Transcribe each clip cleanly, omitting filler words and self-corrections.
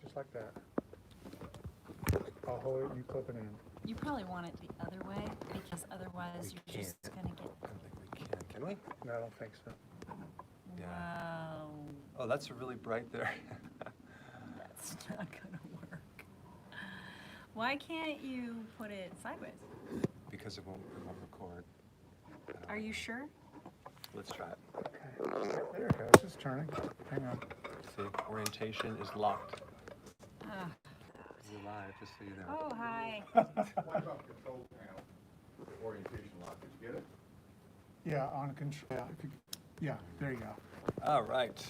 Just like that. I'll hold it, you clip it in. You probably want it the other way because otherwise you're just gonna get. I don't think we can. Can we? No, I don't think so. Yeah. Wow, Oh, that's really bright there. that's not gonna work. Why can't you put it sideways? Because it won't record. I don't Are know. you sure? Let's try it. Okay. There it goes. It's turning. Hang on. See, orientation is locked. Ah. We're live, just so you know. Oh, hi. What about the control panel, the orientation lock, did you get it? Yeah, on control. Yeah, if you, yeah, there you go. All right.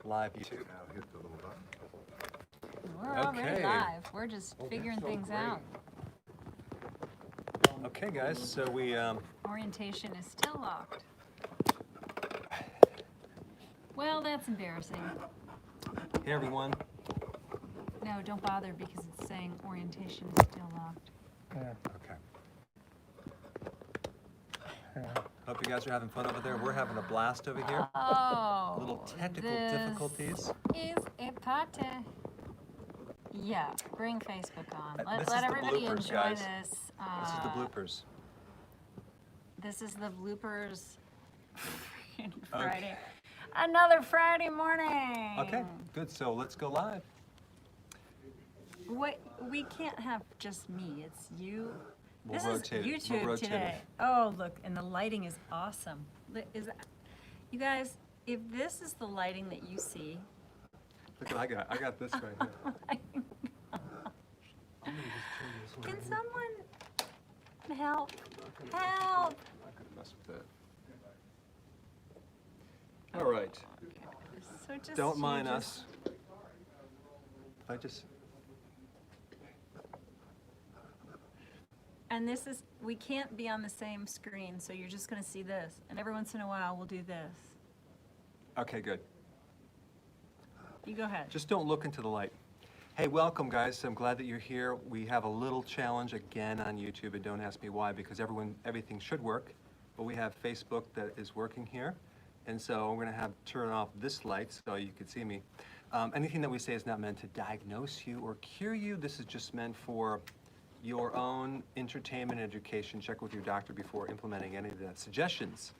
Live YouTube. Now hit the little button. We're already Okay. live. We're just Oh, figuring that's so things great. out. Okay, guys, so we, Orientation is still locked. Well, that's embarrassing. hey everyone. No, don't bother because it's saying orientation is still locked. Yeah, Okay. yeah. Hope you guys are having fun over there. We're having a blast over here. Oh, Little technical this difficulties. is a party. Yeah, bring Facebook on. This is Let the everybody bloopers, enjoy guys. this. This is the bloopers. This is the bloopers. Friday. Another Friday morning. Okay, good. So let's go live. What we can't have just me. It's you. We'll This rotate it. is We'll YouTube rotate it. today. Oh, look, and the lighting is awesome. You guys, if this is the lighting that you see, Look what I got. I got this right here. oh my I'm gonna just turn this one Can right here. someone help? Help! I'm not gonna mess with that. All right. So just Don't you mind just- us. I just. And this is, we can't be on the same screen, so you're just gonna see this. And every once in a while, we'll do this. Okay, good. You go ahead. Just don't look into the light. Hey, welcome, guys. I'm glad that you're here. We have a little challenge again on YouTube, and don't ask me why, because everything should work. But we have Facebook that is working here, and so we're gonna have turn off this light so you can see me. Anything that we say is not meant to diagnose you or cure you. This is just meant for your own entertainment and education. Check with your doctor before implementing any of the suggestions.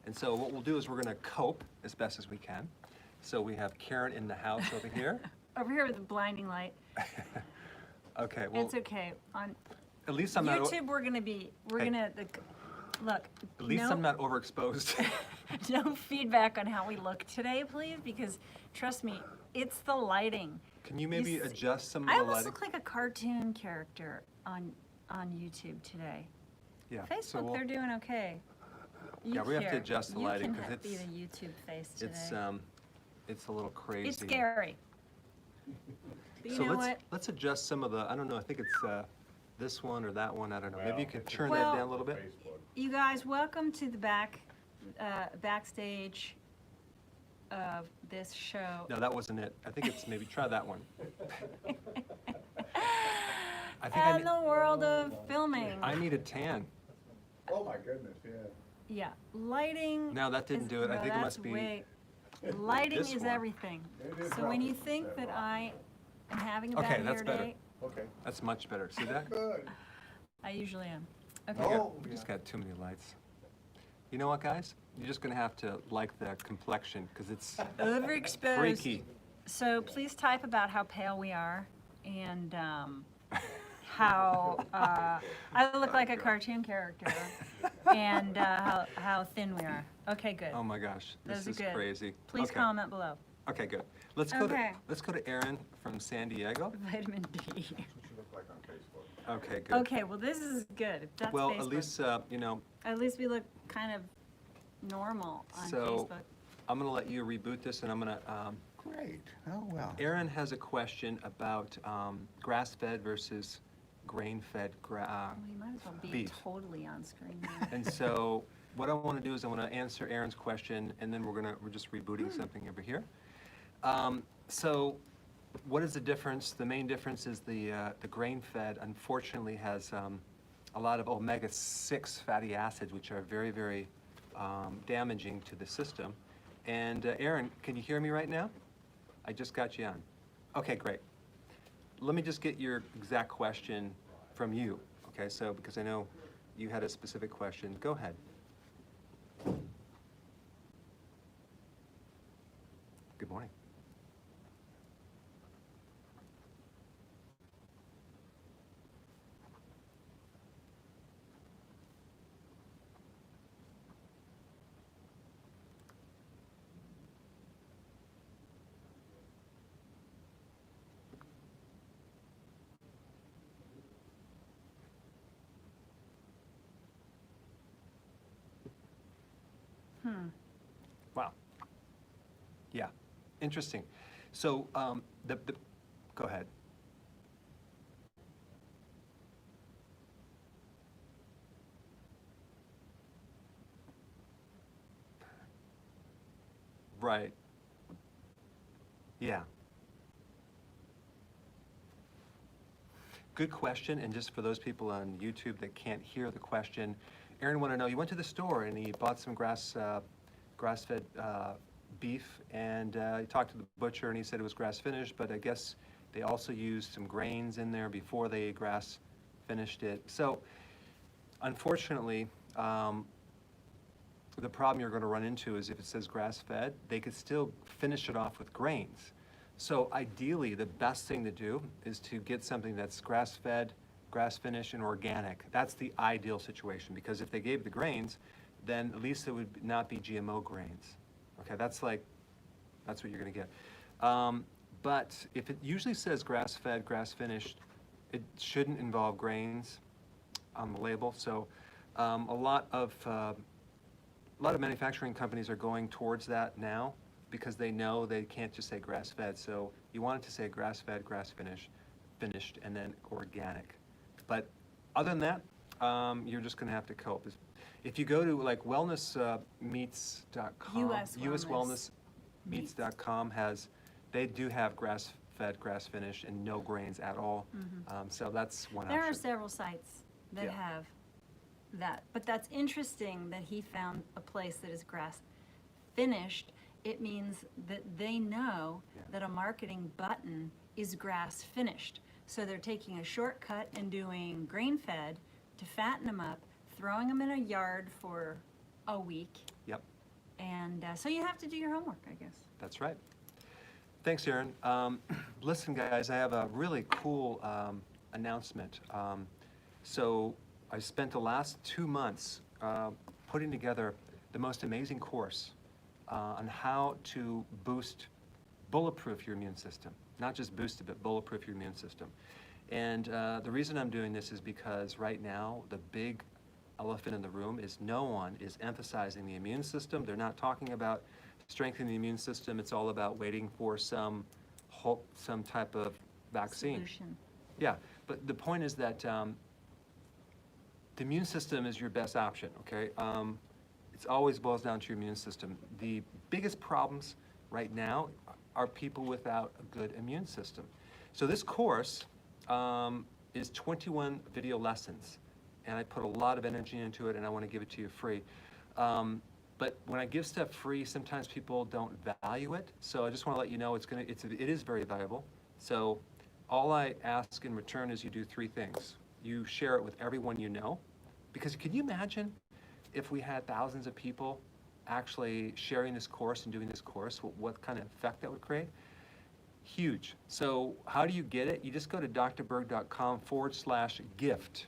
And so what we'll do is we're gonna cope as best as we can. So we have Karen in the house over here. Over here with the blinding light. Okay, well, It's okay. On at least I'm not. YouTube, we're Hey. gonna, look. At least no, I'm not overexposed. no feedback on how we look today, please, because trust me, it's the lighting. Can you maybe You see- adjust some of I the almost lighting? look like a cartoon character on YouTube today. Yeah. Facebook, so we'll- they're doing okay. Yeah, we have to Here, adjust the lighting, 'cause You can be it's- the YouTube face today. it's a little crazy. It's scary. But you So know what? let's adjust some of the. I don't know. I think it's this one or that one. I don't know. Maybe you Well, could it's turn Well- that down a little bit. Facebook. You guys, welcome to the backstage of this show. No, that wasn't it. I think it's maybe try that one. I think And the world of filming. I need a tan. Oh, my goodness, yeah. Yeah, lighting. No, that didn't do it. I no, think it that's must be lighting this is one. everything. It is So when you probably think that that one. I am having a Okay, bad that's hair better. day, Okay. That's much better. See that? Good. I usually am. We Okay. got- Oh, we just yeah. got too many lights. You know what, guys? You're just gonna have to like the complexion because it's Overexposed. freaky. So please type about how pale we are and how I look like a cartoon character and how thin we are. Okay, good. Oh my gosh, this Those are is good. crazy. Please okay. comment below. Okay, good. Let's go Okay. to Aaron from San Diego. Vitamin D. That's what you look like on Facebook. Okay, good. Okay, well this is good. If that's Well, Facebook. at least you know. At least we look kind of normal on So Facebook. I'm gonna let you reboot this, and I'm gonna. Great. Oh, well. Aaron has a question about grass-fed versus grain-fed. Well, you might as well be beef. totally on screen now. And so, what I want to do is I want to answer Aaron's question, and then we're just rebooting something over here. So, what is the difference? The main difference is the grain-fed, unfortunately, has a lot of omega-6 fatty acids, which are very, very damaging to the system. And Aaron, can you hear me right now? I just got you on. Okay, great. let me just get your exact question from you, okay? So, because I know you had a specific question. Go ahead. Good morning. Wow. Yeah, interesting. So, go ahead. Right. Yeah. Good question, and just for those people on YouTube that can't hear the question, Aaron wanted to know, you went to the store and he bought some grass-fed beef, and he talked to the butcher and he said it was grass-finished, but I guess they also used some grains in there before they grass-finished it. So, unfortunately, the problem you're going to run into is if it says grass-fed, they could still finish it off with grains. So ideally, the best thing to do is to get something that's grass-fed, grass-finished, and organic. That's the ideal situation, because if they gave the grains, then at least it would not be GMO grains. Okay, that's what you're going to get. But if it usually says grass-fed, grass-finished, it shouldn't involve grains on the label. So a lot of manufacturing companies are going towards that now, because they know they can't just say grass-fed. So you want it to say grass-fed, grass-finished, and then organic. But other than that, you're just going to have to cope. If you go to like wellnessmeats.com, uswellnessmeats.com they do have grass-fed, grass-finished, and no grains at all. So that's one option. There are several sites that have that, but that's interesting that he found a place that is grass-finished. It means that they know that a marketing button is grass-finished. So they're taking a shortcut and doing grain-fed to fatten them up, throwing them in a yard for a week. Yep. And so you have to do your homework, I guess. That's right. Thanks, Aaron. Listen, guys, I have a really cool announcement. So I spent the last 2 months putting together the most amazing course on how to bulletproof your immune system. Not just boost it, but bulletproof your immune system. And the reason I'm doing this is because right now, the big elephant in the room is no one is emphasizing the immune system. They're not talking about strengthening the immune system. It's all about waiting for some type of vaccine. Solution. Yeah, but the point is that the immune system is your best option, okay? It always boils down to your immune system. The biggest problems right now are people without a good immune system. So this course is 21 video lessons, and I put a lot of energy into it, and I want to give it to you free. But when I give stuff free, sometimes people don't value it. So I just want to let you know it is very valuable. So all I ask in return is you do 3 things. You share it with everyone you know, because can you imagine if we had thousands of people actually sharing this course and doing this course, what kind of effect that would create? Huge. So how do you get it? You just go to drberg.com/gift.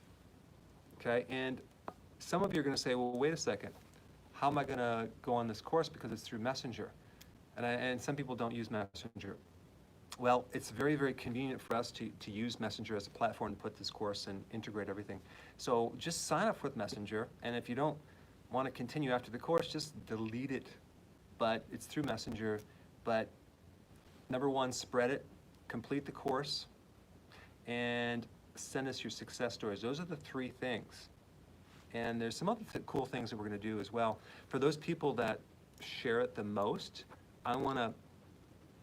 Okay, and some of you are going to say, well, wait a second. How am I going to go on this course because it's through Messenger? And some people don't use Messenger. Well, it's very, very convenient for us to use Messenger as a platform to put this course and integrate everything. So just sign up with Messenger, and if you don't want to continue after the course, just delete it. But it's through Messenger. But number 1, spread it, complete the course, and send us your success stories. Those are the 3 things. And there's some other cool things that we're going to do as well. For those people that share it the most, I want to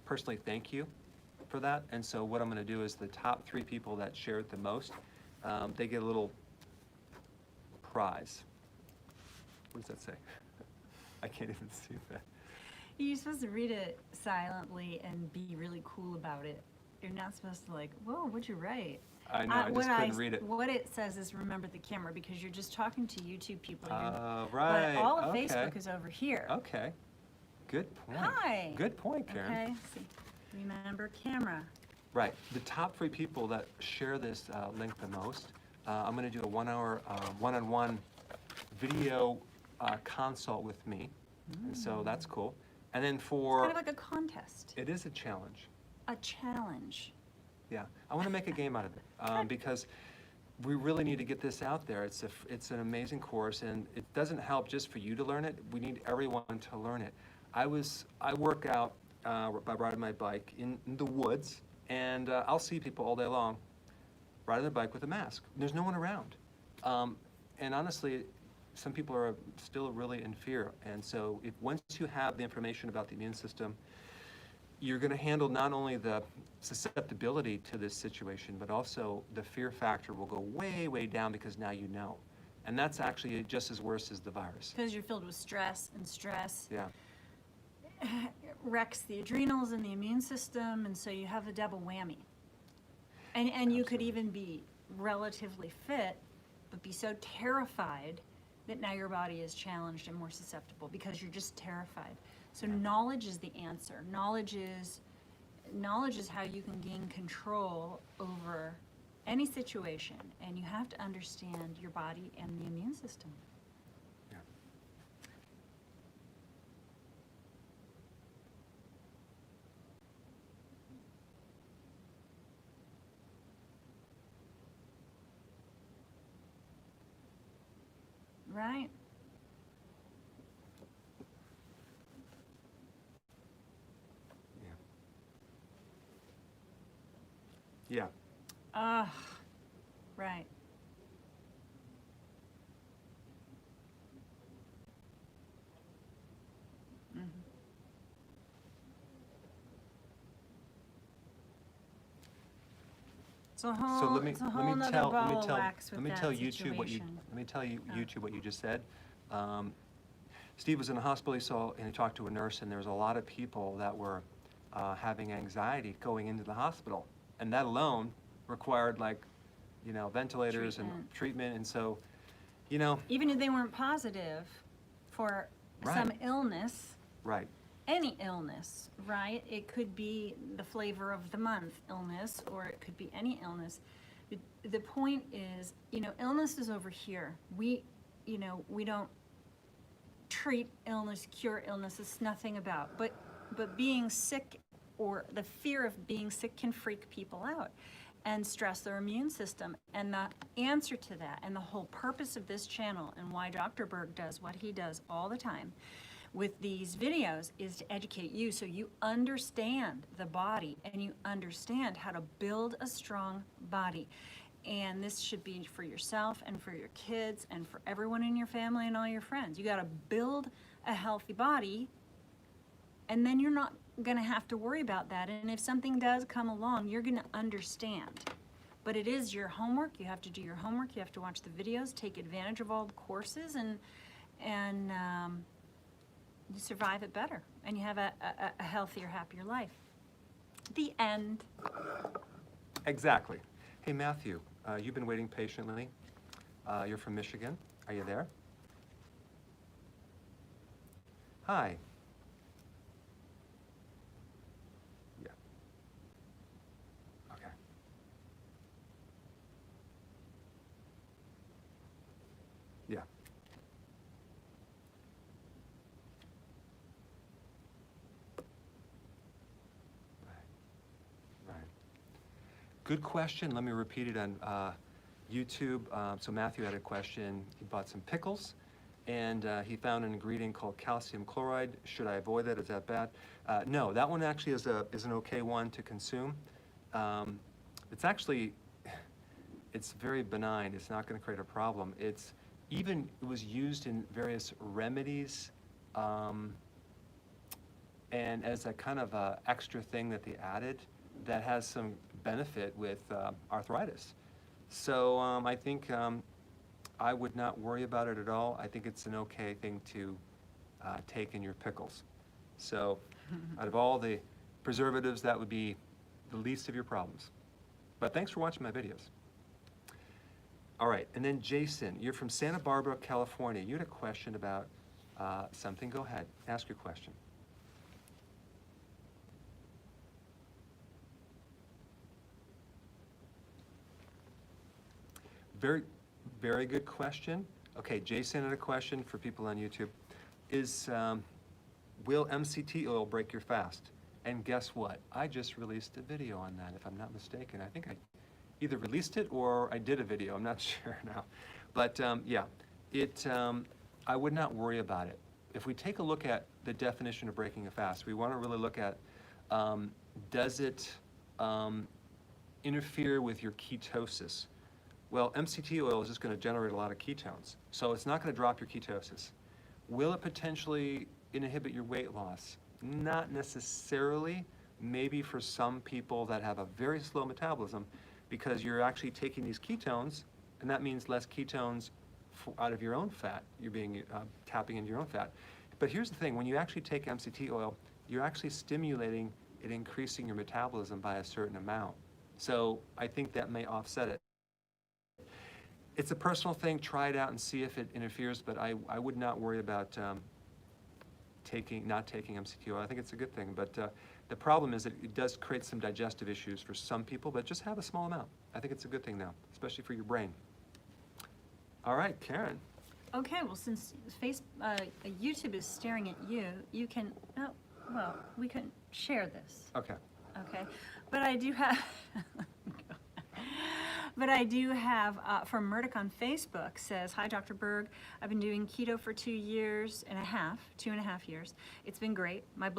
personally thank you for that. And so what I'm going to do is the top 3 people that share it the most, they get a little prize. What does that say? I can't even see that. You're supposed to read it silently and be really cool about it. you're not supposed to like, whoa, what'd you write? I know, I just couldn't read it. What it says is remember the camera, because you're just talking to YouTube people. Right, But all of okay. Facebook is over here. Okay, good point. Hi. Good point, Karen. Okay, see, remember camera. Right, the top 3 people that share this link the most, I'm gonna do a 1-hour one-on-one video consult with me, and so that's cool. And then for... Kind of like a contest. It is a challenge. A challenge. Yeah, I want to make a game out of it because we really need to get this out there. It's an amazing course, and it doesn't help just for you to learn it. We need everyone to learn it. I work out by riding my bike in the woods, and I'll see people all day long riding their bike with a mask. There's no one around, and honestly, some people are still really in fear. And so, once you have the information about the immune system, you're going to handle not only the susceptibility to this situation, but also the fear factor will go way, way down because now you know. And that's actually just as worse as the virus. Because you're filled with stress, and stress Yeah. wrecks the adrenals and the immune system, and so you have a double whammy. And you could even be relatively fit, but be so terrified that now your body is challenged and more susceptible because you're just terrified. So knowledge is the answer. Knowledge is how you can gain control over any situation, and you have to understand your body and the immune system. Yeah. Right? Yeah. Right. Mm-hmm. So let me tell YouTube what you just said. Steve was in the hospital, and he talked to a nurse, and there was a lot of people that were having anxiety going into the hospital, and that alone required ventilators and treatment, and so, even if they weren't positive for some illness, right. Any illness, right? It could be the flavor of the month illness, or it could be any illness. The point is, illness is over here. We don't treat illness, cure illness. It's nothing about. But being sick, or the fear of being sick, can freak people out and stress their immune system. And the answer to that, and the whole purpose of this channel, and why Dr. Berg does what he does all the time with these videos, is to educate you so you understand the body and you understand how to build a strong body. And this should be for yourself and for your kids and for everyone in your family and all your friends. You got to build a healthy body, and then you're not going to have to worry about that. And if something does come along, you're going to understand. But it is your homework. You have to do your homework. You have to watch the videos, take advantage of all the courses, and you survive it better, and you have a healthier, happier life. The end. Exactly. Hey, Matthew, you've been waiting patiently. You're from Michigan. Are you there? Hi. Yeah. Okay. Yeah. Right. Good question. Let me repeat it on YouTube. So Matthew had a question. He bought some pickles, and he found an ingredient called calcium chloride. Should I avoid that? Is that bad? No, that one actually is an okay one to consume. It's very benign. It's not going to create a problem. It was used in various remedies, and as a kind of extra thing that they added that has some benefit with arthritis. So I think I would not worry about it at all. I think it's an okay thing to take in your pickles. So out of all the preservatives, that would be the least of your problems. But thanks for watching my videos. All right, and then Jason, you're from Santa Barbara, California. You had a question about something. Go ahead, ask your question. Very, very good question. Okay, Jason had a question for people on YouTube. Will MCT oil break your fast? And guess what? I just released a video on that, if I'm not mistaken. I think I either released it or I did a video. I'm not sure now. But yeah, I would not worry about it. If we take a look at the definition of breaking a fast, we want to really look at, does it interfere with your ketosis? Well, MCT oil is just going to generate a lot of ketones, so it's not going to drop your ketosis. Will it potentially inhibit your weight loss? Not necessarily. Maybe for some people that have a very slow metabolism, because you're actually taking these ketones, and that means less ketones out of your own fat. You're being tapping into your own fat. But here's the thing: when you actually take MCT oil, you're actually stimulating and increasing your metabolism by a certain amount. So I think that may offset it. It's a personal thing. Try it out and see if it interferes, but I would not worry about not taking MCT oil. I think it's a good thing, but the problem is that it does create some digestive issues for some people, but just have a small amount. I think it's a good thing now, especially for your brain. All right, Karen. Okay, well, since YouTube is staring at you, you can, oh, well, we can share this. Okay. Okay, but I do have, from Murdoch on Facebook says, "Hi, Dr. Berg. I've been doing keto for 2.5 years. It's been great. My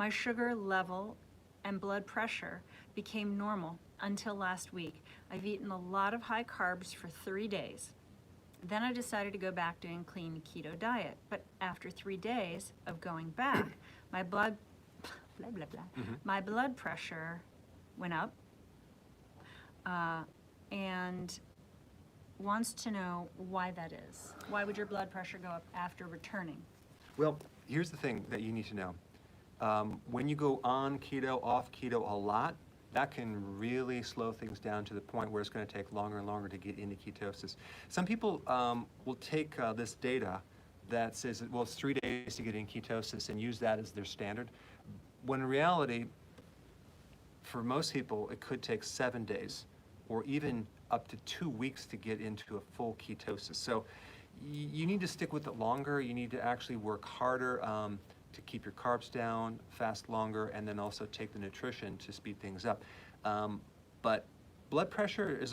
sugar level and blood pressure became normal until last week. I've eaten a lot of high carbs for 3 days. Then I decided to go back doing clean keto diet. But after 3 days of going back, my blood my blood pressure went up, and wants to know why that is. Why would your blood pressure go up after returning?" Well, here's the thing that you need to know. When you go on keto, off keto a lot, that can really slow things down to the point where it's going to take longer and longer to get into ketosis. Some people will take this data that says, well, it's 3 days to get in ketosis and use that as their standard, when in reality, for most people, it could take 7 days or even up to 2 weeks to get into a full ketosis. So you need to stick with it longer. You need to actually work harder to keep your carbs down, fast longer, and then also take the nutrition to speed things up. But blood pressure is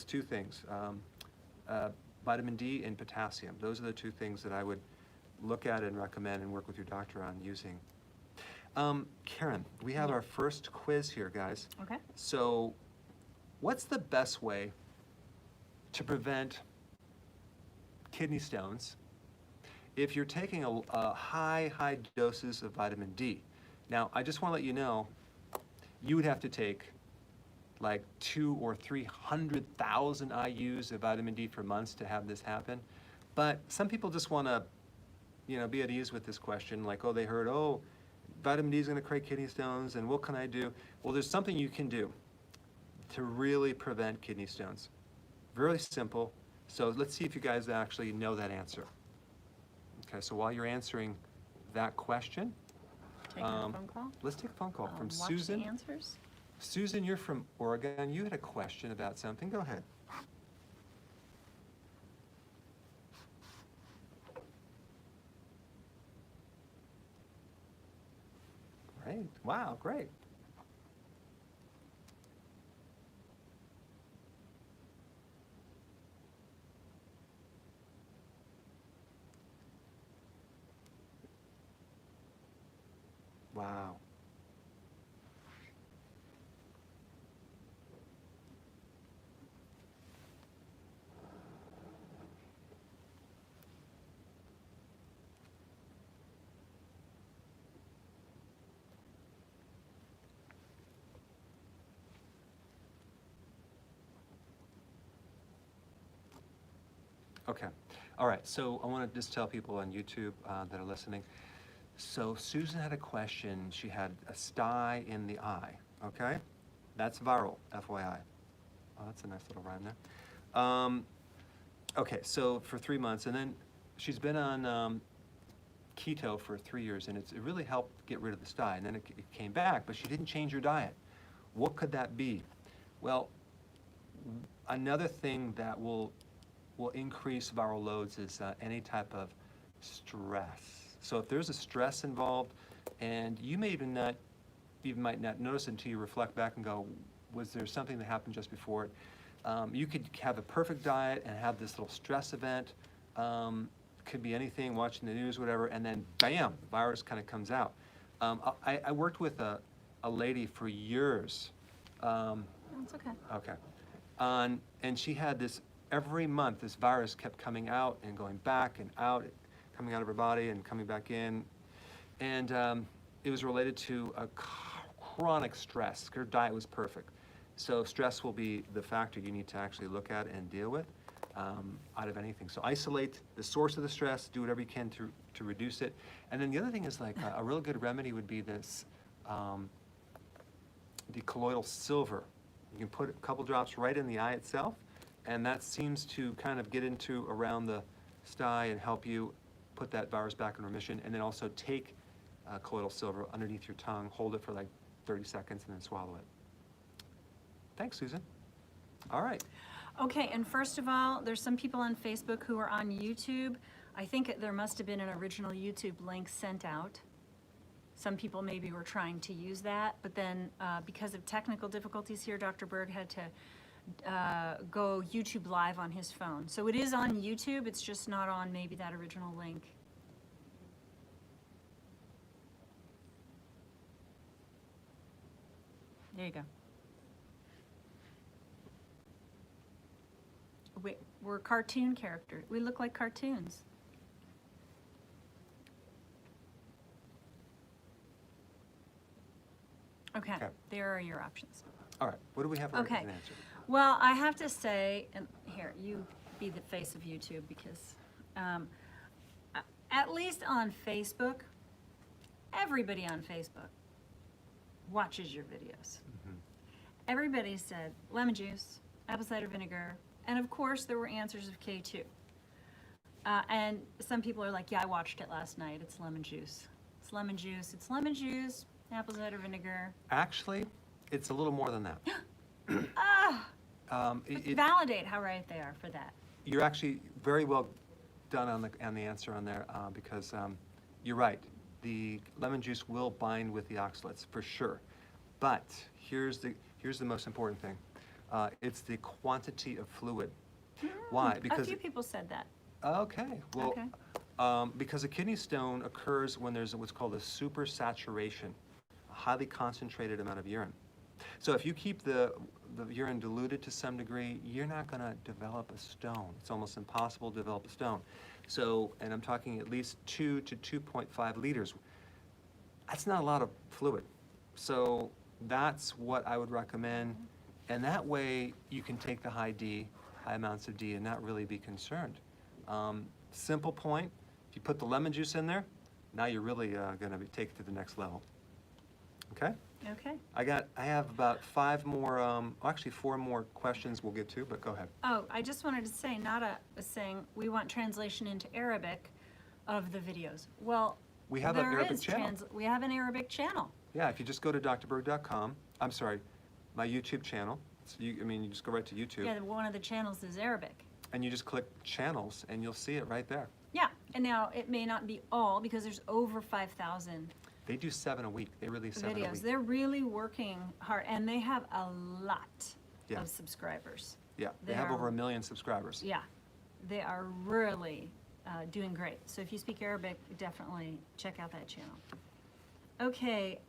two things, vitamin D and potassium. Those are the two things that I would look at and recommend and work with your doctor on using. Karen, we have our first quiz here, guys. Okay. So what's the best way to prevent kidney stones if you're taking a high doses of vitamin D? Now, I just want to let you know, you would have to take like 200,000 or 300,000 IUs of vitamin D for months to have this happen. But some people just want to, be at ease with this question, like, oh, they heard, oh, vitamin D is going to create kidney stones, and what can I do? Well, there's something you can do to really prevent kidney stones. Very simple. So let's see if you guys actually know that answer. Okay, so while you're answering that question, Taking a phone call? let's take a phone call from Watch Susan. the answers. Susan, you're from Oregon. You had a question about something. Go ahead. Great. Wow, great. Wow. Okay. All right. So I want to just tell people on YouTube that are listening. So Susan had a question. She had a sty in the eye. Okay? That's viral, FYI. Oh, that's a nice little rhyme there. Okay, so for 3 months, and then she's been on keto for 3 years, and it really helped get rid of the sty, and then it came back, but she didn't change her diet. What could that be? Well, another thing that will increase viral loads is any type of stress. So if there's a stress involved, and you may might not notice it until you reflect back and go, was there something that happened just before it? You could have a perfect diet and have this little stress event. Could be anything, watching the news, whatever, and then bam, virus kind of comes out. I worked with a lady for years. That's okay. Okay. And she had this, every month, this virus kept coming out and going back and out, coming out of her body and coming back in. And it was related to a chronic stress. Her diet was perfect. So stress will be the factor you need to actually look at and deal with out of anything. So isolate the source of the stress, do whatever you can to reduce it. And then the other thing is like a real good remedy would be this, the colloidal silver. You can put a couple drops right in the eye itself, and that seems to kind of get into around the sty and help you put that virus back in remission. And then also take colloidal silver underneath your tongue, hold it for like 30 seconds, and then swallow it. Thanks, Susan. All right. Okay, and first of all, there's some people on Facebook who are on YouTube. I think there must have been an original YouTube link sent out. Some people maybe were trying to use that, but then because of technical difficulties here, Dr. Berg had to go YouTube Live on his phone. So it is on YouTube, it's just not on maybe that original link. There you go. We're cartoon characters. We look like cartoons. Okay, there are your options. All right, what do we have for Okay. an answer? Well, I have to say, and here, you be the face of YouTube because at least on Facebook, everybody on Facebook watches your videos. Mm-hmm. Everybody said lemon juice, apple cider vinegar, and of course there were answers of K2. And some people are like, yeah, I watched it last night. It's lemon juice. It's lemon juice. It's lemon juice, apple cider vinegar. Actually, it's a little more than that. Validate how right they are for that. You're actually very well done on the answer on there because you're right. The lemon juice will bind with the oxalates for sure, but here's the most important thing. It's the quantity of fluid. Why? Because a few people said that. Okay. Well, Okay. because a kidney stone occurs when there's what's called a supersaturation, a highly concentrated amount of urine. So if you keep the urine diluted to some degree, you're not going to develop a stone. It's almost impossible to develop a stone. So, and I'm talking at least 2 to 2.5 liters. That's not a lot of fluid. So that's what I would recommend. And that way you can take the high amounts of D and not really be concerned. Simple point, if you put the lemon juice in there, now you're really going to take it to the next level. Okay? Okay. I have about 5 more, actually 4 more questions we'll get to, but go ahead. Oh, I just wanted to say, Nada was saying we want translation into Arabic of the videos. Well, We have an there Arabic is channel. we have an Arabic channel. Yeah, if you just go to drberg.com, I'm sorry, my YouTube channel. You just go right to YouTube. Yeah, one of the channels is Arabic. And you just click channels and you'll see it right there. Yeah, and now it may not be all because there's over 5,000 They do 7 a week. They release 7 a videos. week. They're really working hard, and they have a lot Yeah. of subscribers. Yeah, they have over 1 million subscribers. Yeah, they are really doing great. So if you speak Arabic, definitely check out that channel. Okay,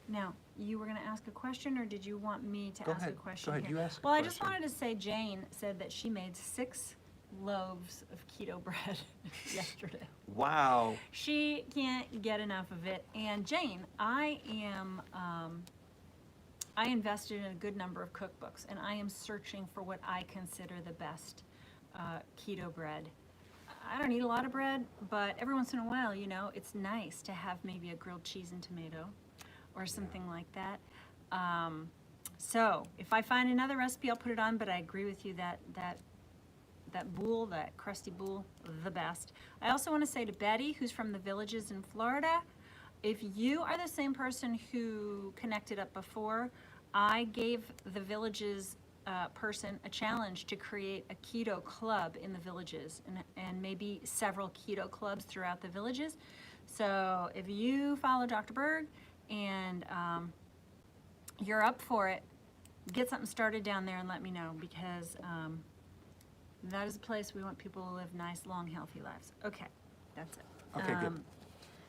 now, you were going to ask a question, or did you want me to Go ask ahead. a question Go ahead. here? You ask a Well, I just question. wanted to say Jane said that she made 6 loaves of keto bread yesterday. Wow. She can't get enough of it. And Jane, I invested in a good number of cookbooks, and I am searching for what I consider the best keto bread. I don't eat a lot of bread, but every once in a while, it's nice to have maybe a grilled cheese and tomato. or something like that. So if I find another recipe, I'll put it on, but I agree with you that boule, that crusty boule, the best. I also want to say to Betty, who's from the Villages in Florida, if you are the same person who connected up before, I gave the Villages person a challenge to create a keto club in the Villages, and maybe several keto clubs throughout the Villages. So if you follow Dr. Berg and you're up for it, get something started down there and let me know, because that is a place we want people to live nice, long, healthy lives. Okay, that's it. Okay, good.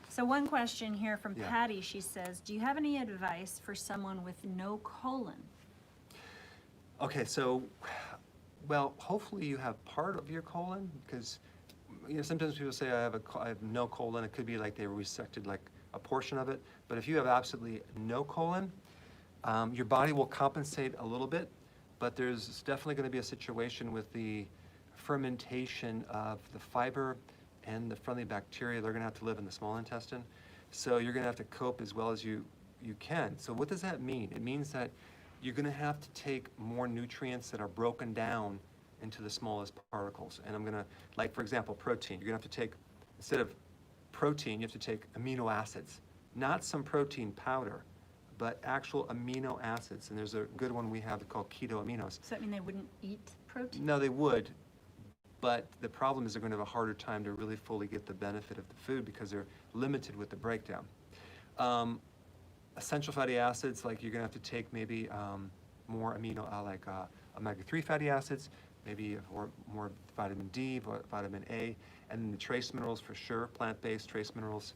So one question here from Yeah. Patty, she says, do you have any advice for someone with no colon? Okay, so, well, hopefully you have part of your colon, because sometimes people say I have no colon. It could be like they resected like a portion of it. But if you have absolutely no colon, your body will compensate a little bit, but there's definitely going to be a situation with the fermentation of the fiber and the friendly bacteria. They're going to have to live in the small intestine. So you're going to have to cope as well as you can. So what does that mean? It means that you're going to have to take more nutrients that are broken down into the smallest particles. And I'm going to, like for example, protein. You're going to have to take, instead of protein, you have to take amino acids. Not some protein powder, but actual amino acids. And there's a good one we have called keto aminos. Does that mean they wouldn't eat protein? No, they would, but the problem is they're going to have a harder time to really fully get the benefit of the food because they're limited with the breakdown. Essential fatty acids, like you're going to have to take maybe more omega-3 fatty acids, maybe more vitamin D, vitamin A, and then the trace minerals for sure, plant-based trace minerals.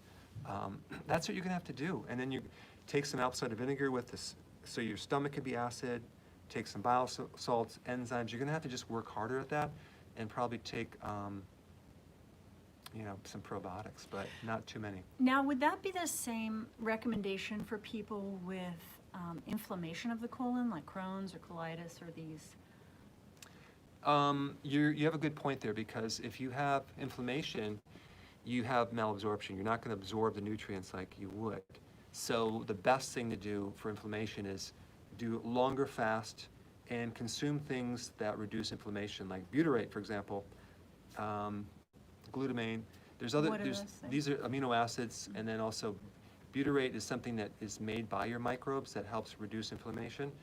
That's what you're going to have to do. And then you take some apple cider vinegar with this, so your stomach can be acid, take some bile salts, enzymes. You're going to have to just work harder at that and probably take some probiotics, but not too many. Now, would that be the same recommendation for people with inflammation of the colon, like Crohn's or colitis or these? You have a good point there, because if you have inflammation, you have malabsorption. You're not going to absorb the nutrients like you would. So the best thing to do for inflammation is do longer fast and consume things that reduce inflammation, like butyrate, for example, glutamine. These are amino acids, and then also butyrate is something that is made by your microbes that helps reduce inflammation.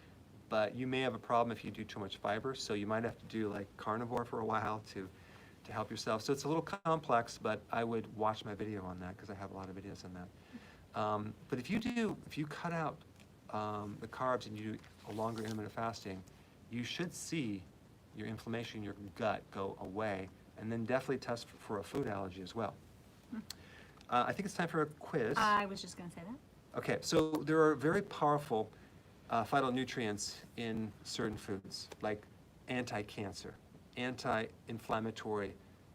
But you may have a problem if you do too much fiber, so you might have to do like carnivore for a while to help yourself. So it's a little complex, but I would watch my video on that because I have a lot of videos on that. But if you cut out the carbs and you do a longer intermittent fasting, you should see your inflammation in your gut go away, and then definitely test for a food allergy as well. I think it's time for a quiz. I was just going to say that. Okay, so there are very powerful phytonutrients in certain foods, like anti-cancer, anti-inflammatory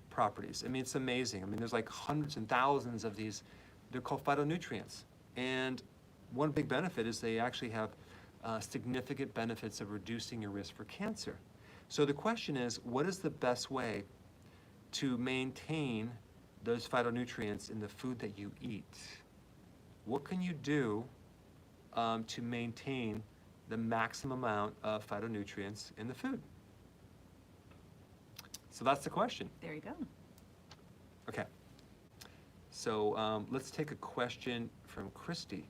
properties. I mean, it's amazing. I mean, there's like hundreds and thousands of these. They're called phytonutrients. And one big benefit is they actually have significant benefits of reducing your risk for cancer. So the question is, what is the best way to maintain those phytonutrients in the food that you eat? What can you do to maintain the maximum amount of phytonutrients in the food? So that's the question. There you go. Okay. So let's take a question from Christy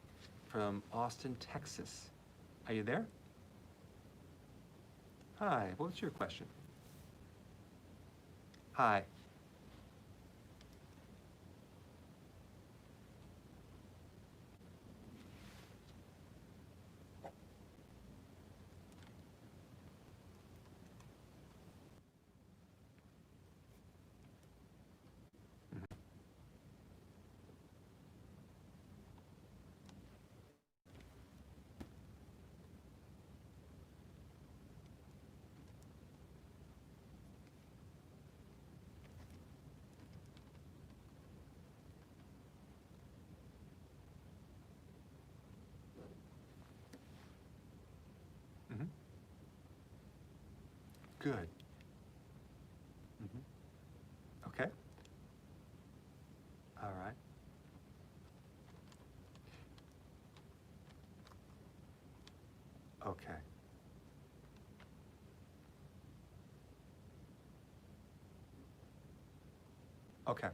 from Austin, Texas. Are you there? Hi, what's your question? Hi. Good. Okay. All right. Okay. Okay.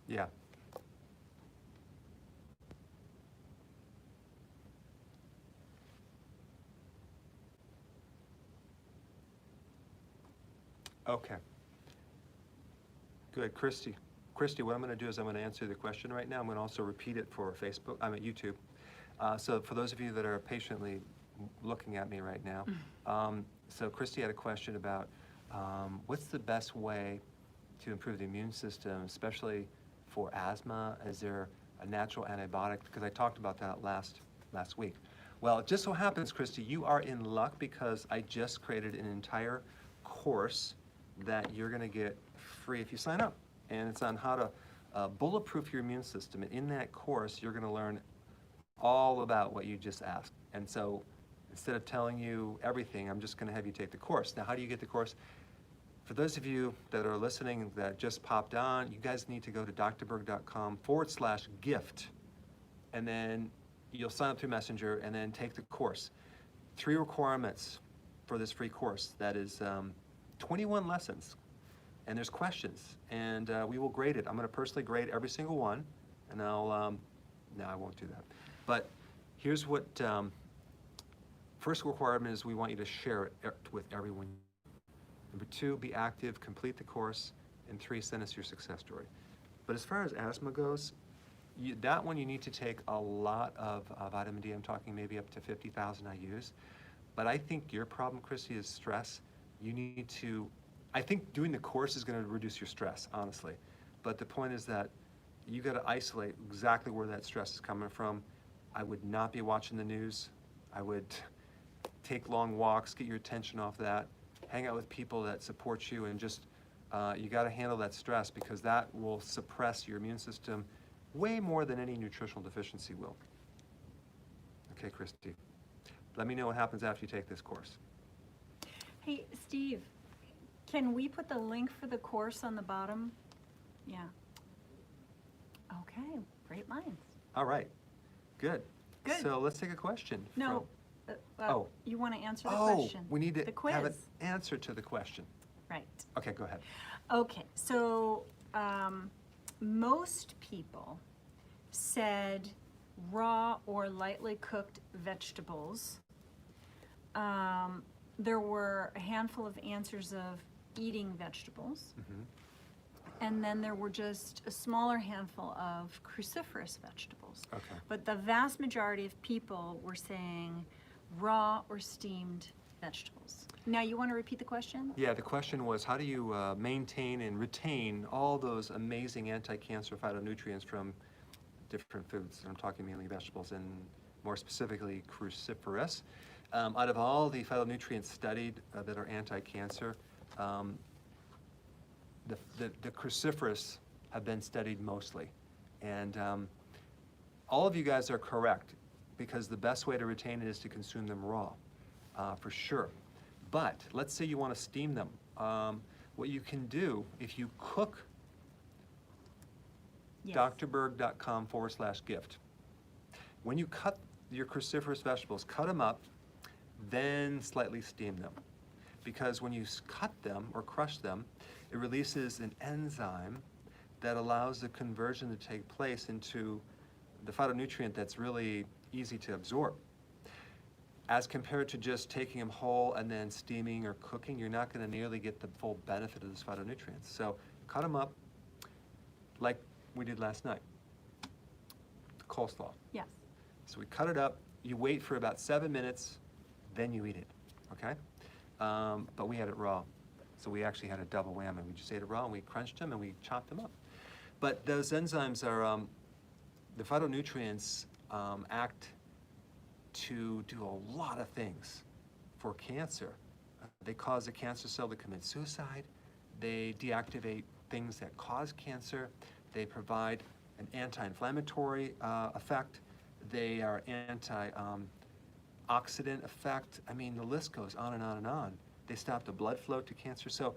Yeah. Okay. Good, Christy. Christy, what I'm going to do is I'm going to answer the question right now. I'm going to also repeat it for Facebook. I'm at YouTube. So for those of you that are patiently looking at me right now, so Christy had a question about what's the best way to improve the immune system, especially for asthma? Is there a natural antibiotic? Because I talked about that last week. Well, it just so happens, Christy, you are in luck because I just created an entire course that you're going to get free if you sign up. And it's on how to bulletproof your immune system. And in that course, you're going to learn all about what you just asked. And so instead of telling you everything, I'm just going to have you take the course. Now, how do you get the course? For those of you that are listening that just popped on, you guys need to go to drberg.com/gift. And then you'll sign up through Messenger and then take the course. 3 requirements for this free course. That is 21 lessons. And there's questions. And we will grade it. I'm going to personally grade every single one. And I'll, no, I won't do that. But here's what, first requirement is we want you to share it with everyone. Number 2, be active, complete the course. And 3, send us your success story. But as far as asthma goes, that one you need to take a lot of vitamin D. I'm talking maybe up to 50,000 IUs. But I think your problem, Chrissy, is stress. You need to, I think doing the course is going to reduce your stress, honestly. But the point is that you got to isolate exactly where that stress is coming from. I would not be watching the news. I would take long walks, get your attention off that, hang out with people that support you, and just, you got to handle that stress because that will suppress your immune system way more than any nutritional deficiency will. Okay, Christy. Let me know what happens after you take this course. Hey, Steve, can we put the link for the course on the bottom? Yeah. Okay, great minds. All right, good. Good. So let's take a question. No, Oh. you want to answer the Oh, question? we need to the quiz. have an answer to the question. Right. Okay, go ahead. Okay, so most people said raw or lightly cooked vegetables. There were a handful of answers of eating vegetables. Mm-hmm. And then there were just a smaller handful of cruciferous vegetables. Okay. But the vast majority of people were saying raw or steamed vegetables. Now, you want to repeat the question? Yeah, the question was, how do you maintain and retain all those amazing anti-cancer phytonutrients from different foods? I'm talking mainly vegetables and more specifically cruciferous. Out of all the phytonutrients studied that are anti-cancer, the cruciferous have been studied mostly. And all of you guys are correct because the best way to retain it is to consume them raw, for sure. But let's say you want to steam them. What you can do, if you cook, Yes. drberg.com/gift. When you cut your cruciferous vegetables, cut them up, then slightly steam them. Because when you cut them or crush them, it releases an enzyme that allows the conversion to take place into the phytonutrient that's really easy to absorb. As compared to just taking them whole and then steaming or cooking, you're not going to nearly get the full benefit of those phytonutrients. So cut them up like we did last night, coleslaw. Yes. So we cut it up, you wait for about 7 minutes, then you eat it, okay? But we had it raw. So we actually had a double whammy. We just ate it raw and we crunched them and we chopped them up. But those enzymes are, the phytonutrients act to do a lot of things for cancer. They cause a cancer cell to commit suicide. They deactivate things that cause cancer. They provide an anti-inflammatory effect. They are anti-oxidant effect. I mean, the list goes on and on and on. They stop the blood flow to cancer. So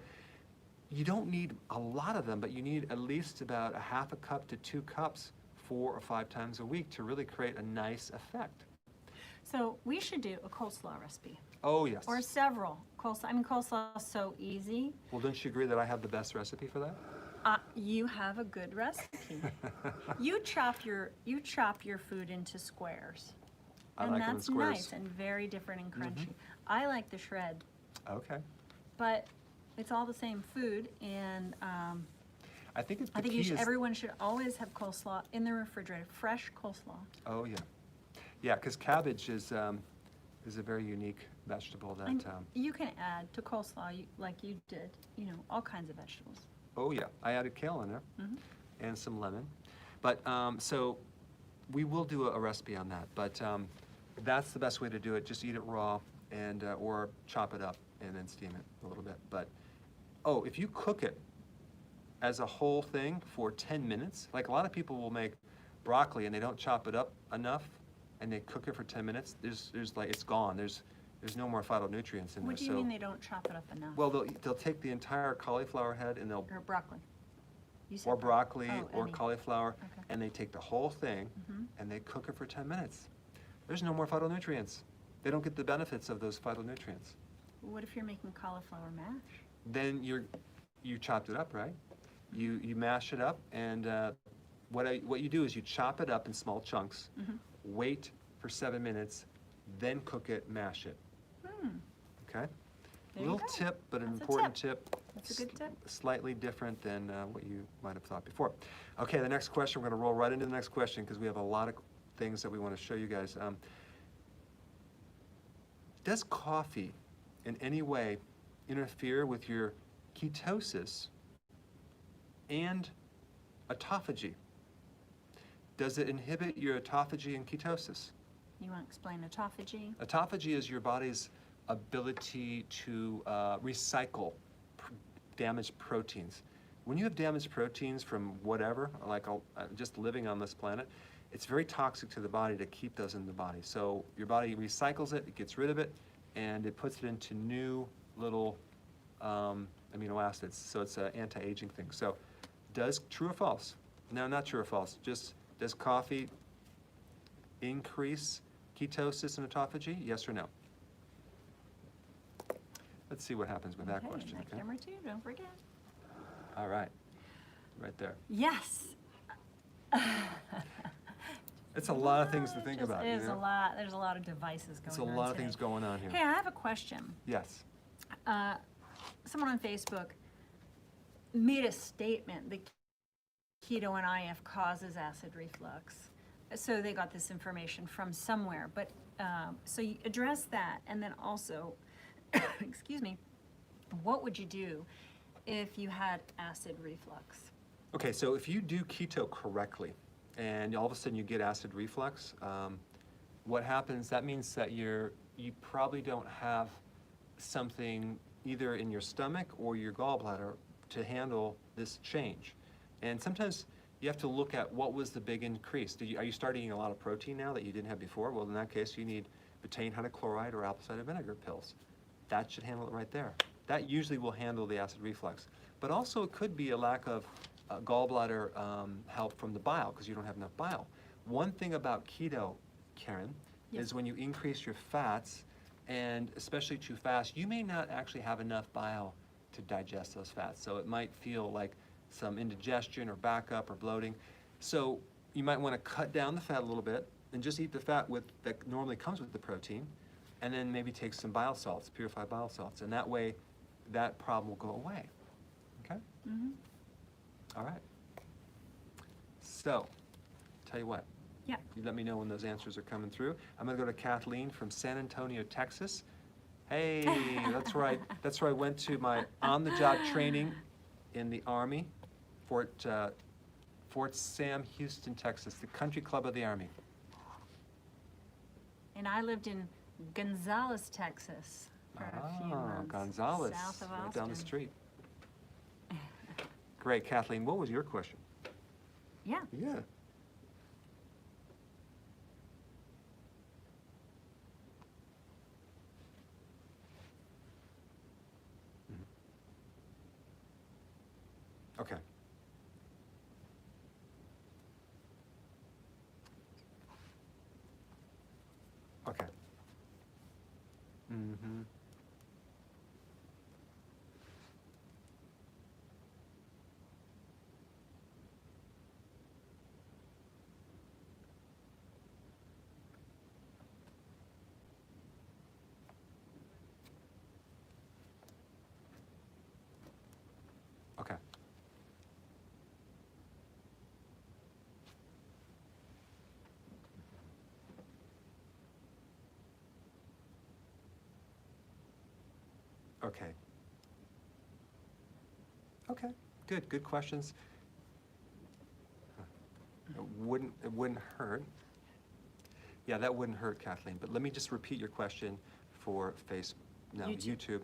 You don't need a lot of them, but you need at least about a half a cup to 2 cups 4 or 5 times a week to really create a nice effect. So we should do a coleslaw recipe. Oh, yes. Or several. Coleslaw. I mean, coleslaw is so easy. Well, don't you agree that I have the best recipe for that? You have a good recipe. You chop your food into squares. I And like them in that's squares. nice and very different and crunchy. I like the shred, Okay. but it's all the same food, and I think it's the I think key is, everyone should always have coleslaw in the refrigerator, fresh coleslaw. oh yeah. Yeah, because cabbage is a very unique vegetable that, And you can add to coleslaw, like you did, all kinds of vegetables. oh yeah, I added kale in there Mhm. and some lemon. But, so we will do a recipe on that, but that's the best way to do it. Just eat it raw and, or chop it up and then steam it a little bit. But, oh, if you cook it as a whole thing for 10 minutes, like a lot of people will make broccoli and they don't chop it up enough and they cook it for 10 minutes, there's like, it's gone. There's no more phytonutrients in What do there. you mean they don't chop it up enough? Well, they'll take the entire cauliflower head and they'll, Or broccoli? You said or broccoli Oh, or any. cauliflower, Okay. and they take the whole thing Mhm. and they cook it for 10 minutes. There's no more phytonutrients. They don't get the benefits of those phytonutrients. What if you're making cauliflower mash? Then you chopped it up, right? You mash it up, and what you do is you chop it up in small chunks, Mhm. wait for 7 minutes, then cook it, mash it. Okay? There you Little go. tip, but an That's a important tip. tip. That's a good tip. Slightly different than what you might have thought before. Okay, the next question, we're going to roll right into the next question because we have a lot of things that we want to show you guys. Does coffee in any way interfere with your ketosis and autophagy? Does it inhibit your autophagy and ketosis? You want to explain autophagy? Autophagy is your body's ability to recycle damaged proteins. When you have damaged proteins from whatever, like just living on this planet, it's very toxic to the body to keep those in the body. So your body recycles it, it gets rid of it, and it puts it into new little amino acids. So it's an anti-aging thing. So true or false? No, not true or false. Just does coffee increase ketosis and autophagy? Yes or no? Let's see what happens with that Okay, question. that Okay. camera too, don't forget. All right. Right there. Yes. It's a lot of things to think Just about. is you know? a lot. There's a lot of devices going on It's a lot of today. things going on here. Hey, I have a question. Yes. Someone on Facebook made a statement that keto and IF causes acid reflux. So they got this information from somewhere. But so you address that, and then also, excuse me, what would you do if you had acid reflux? Okay, so if you do keto correctly and all of a sudden you get acid reflux, what happens, that means that you probably don't have something either in your stomach or your gallbladder to handle this change. And sometimes you have to look at what was the big increase. Are you starting eating a lot of protein now that you didn't have before? Well, in that case, you need betaine hydrochloride or apple cider vinegar pills. That should handle it right there. That usually will handle the acid reflux. But also it could be a lack of gallbladder help from the bile because you don't have enough bile. One thing about keto, Karen, Yes. is when you increase your fats, and especially too fast, you may not actually have enough bile to digest those fats. So it might feel like some indigestion or backup or bloating. So you might want to cut down the fat a little bit and just eat the fat that normally comes with the protein, and then maybe take some bile salts, purified bile salts, and that way that problem will go away. Okay? Mm-hmm. All right. So, tell you what. Yeah. You let me know when those answers are coming through. I'm going to go to Kathleen from San Antonio, Texas. Hey, that's right. That's where I went to my on-the-job training in the Army, Fort Sam Houston, Texas, the country club of the Army. And I lived in Gonzales, Texas for a few months. Gonzales, South of Austin. right down the street. Great, Kathleen. What was your question? Yeah. Yeah. Okay. Okay, good questions. It wouldn't hurt. Yeah, that wouldn't hurt, Kathleen, but let me just repeat your question for YouTube.